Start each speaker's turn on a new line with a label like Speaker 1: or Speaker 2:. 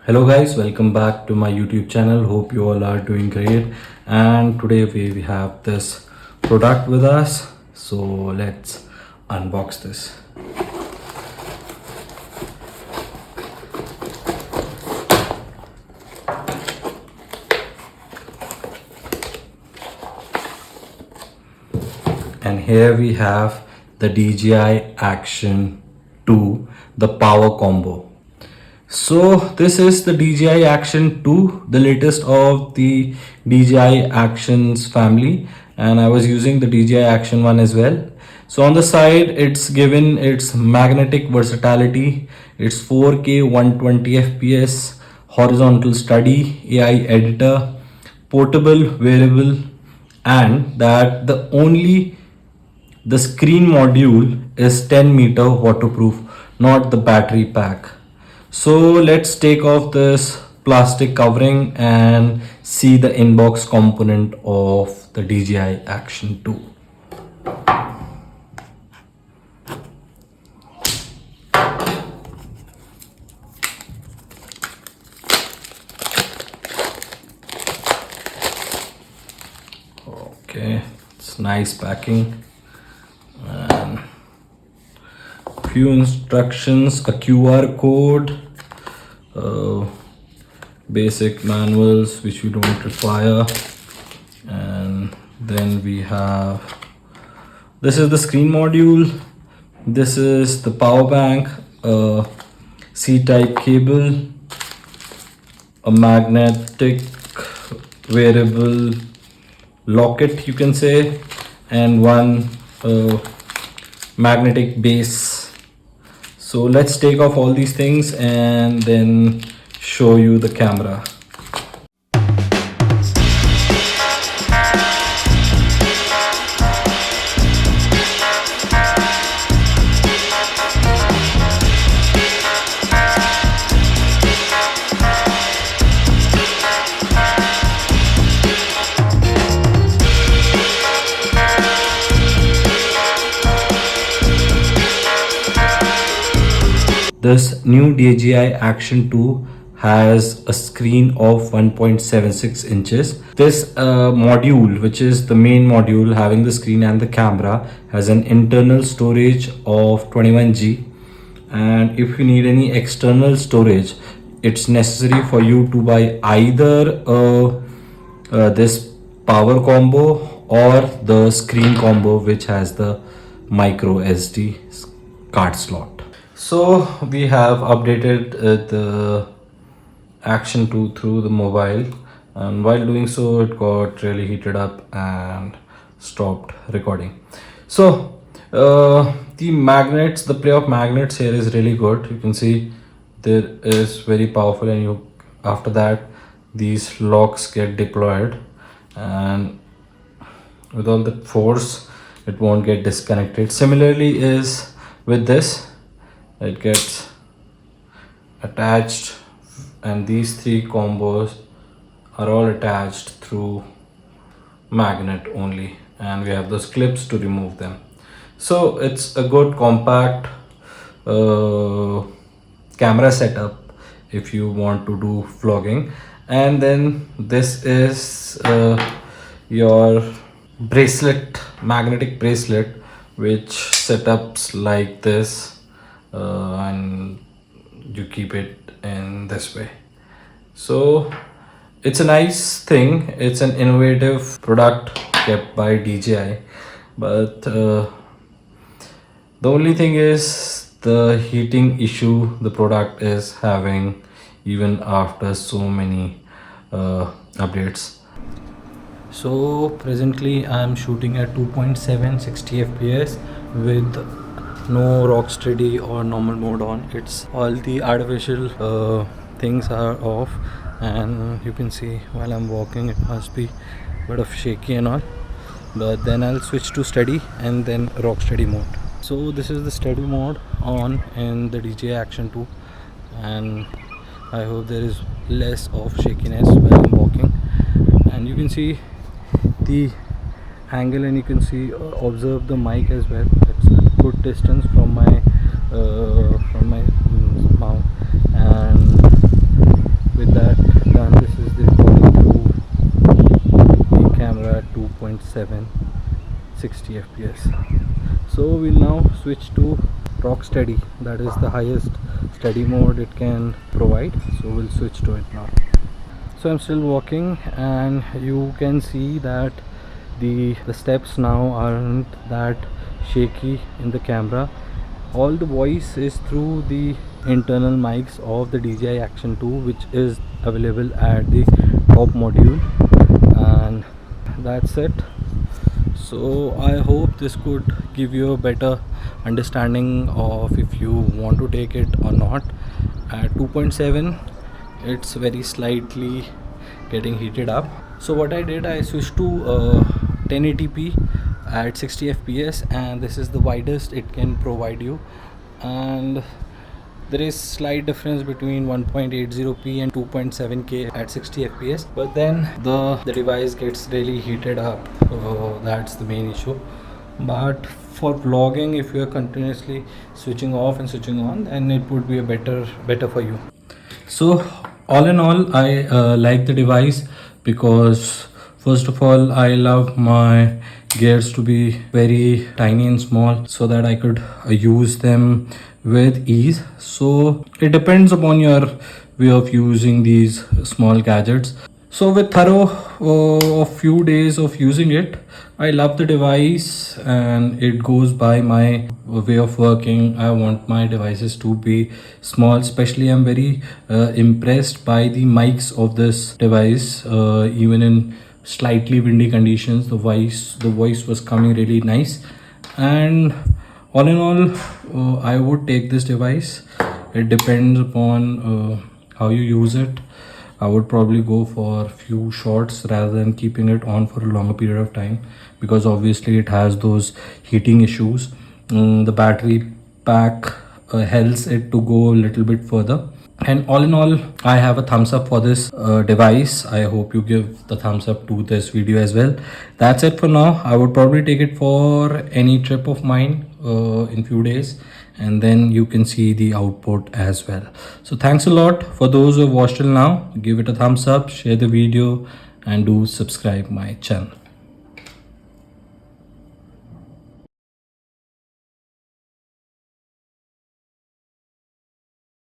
Speaker 1: Hello guys, welcome back to my YouTube channel. Hope you all are doing great. And today we have this product with us. So let's unbox this. And here we have the Dji Action 2, the power combo. So this is the Dji Action 2, the latest of the Dji Actions family, and I was using the Dji Action 1 as well. So on the side it's given its magnetic versatility, its 4K 120 FPS, horizontal study, AI editor, portable, wearable, and that the screen module is 10-meter waterproof, not the battery pack. So let's take off this plastic covering and see the inbox component of the DJI Action 2. Okay, it's nice packing and few instructions, a QR code, basic manuals which we don't require, and then we have, this is the screen module, this is the power bank, a C-type cable, a magnetic wearable locket you can say, and one magnetic base. So let's take off all these things and then show you the camera. This new DJI Action 2 has a screen of 1.76 inches. This module, which is the main module having the screen and the camera, has an internal storage of 21G. And if you need any external storage, it's necessary for you to buy either this power combo or the screen combo, which has the micro SD card slot. So we have updated the Action 2 through the mobile, and while doing so it got really heated up and stopped recording. So the magnets, the play of magnets here is really good. You can see there is very powerful, and you after that these locks get deployed, and with all the force it won't get disconnected. Similarly is with this, it gets attached, and these three combos are all attached through magnet only, and we have those clips to remove them. So it's a good compact camera setup if you want to do vlogging. And then this is your bracelet, magnetic bracelet, which setups like this, and you keep it in this way. So it's a nice thing, it's an innovative product kept by DJI, but the only thing is the heating issue the product is having even after so many updates. So presently I am shooting at 2.7 60 fps with no rock steady or normal mode on. It's all the artificial things are off, and you can see while I'm walking it must be a bit of shaky and all, but then I'll switch to steady and then rock steady mode. So this is the steady mode on in the DJI Action 2, and I hope there is less of shakiness while I'm walking. And you can see the angle, and you can see observe the mic as well. It's a good distance from my mouth, and 2.7 60 fps. So we'll now switch to rock steady, that is the highest steady mode it can provide. So we'll switch to it now. So I'm still walking and you can see that the steps now aren't that shaky in the camera. All the voice is through the internal mics of the DJI Action 2, which is available at the top module, and that's it. So I hope this could give you a better understanding of if you want to take it or not. At 2.7 it's very slightly getting heated up. So what I did, I switched to 1080p at 60 fps, and this is the widest it can provide you. And there is slight difference between 1.80p and 2.7k at 60 fps, but then the device gets really heated up. That's the main issue. But for vlogging, if you are continuously switching off and switching on, then it would be a better for you. So all in all, I like the device because first of all, I love my gears to be very tiny and small so that I could use them with ease. So it depends upon your way of using these small gadgets. So with thorough a few days of using it, I love the device and it goes by my way of working. I want my devices to be small. Especially I'm very impressed by the mics of this device. Even in slightly windy conditions, the voice was coming really nice. And all in all, I would take this device. It depends upon how you use it. I would probably go for few shots rather than keeping it on for a longer period of time, because obviously it has those heating issues. The battery pack helps it to go a little bit further. And all in all, I have a thumbs up for this device. I hope you give the thumbs up to this video as well. That's it for now. I would probably take it for any trip of mine in few days, and then you can see the output as well. So thanks a lot for those who have watched till now. Give it a thumbs up, share the video, and do subscribe my channel.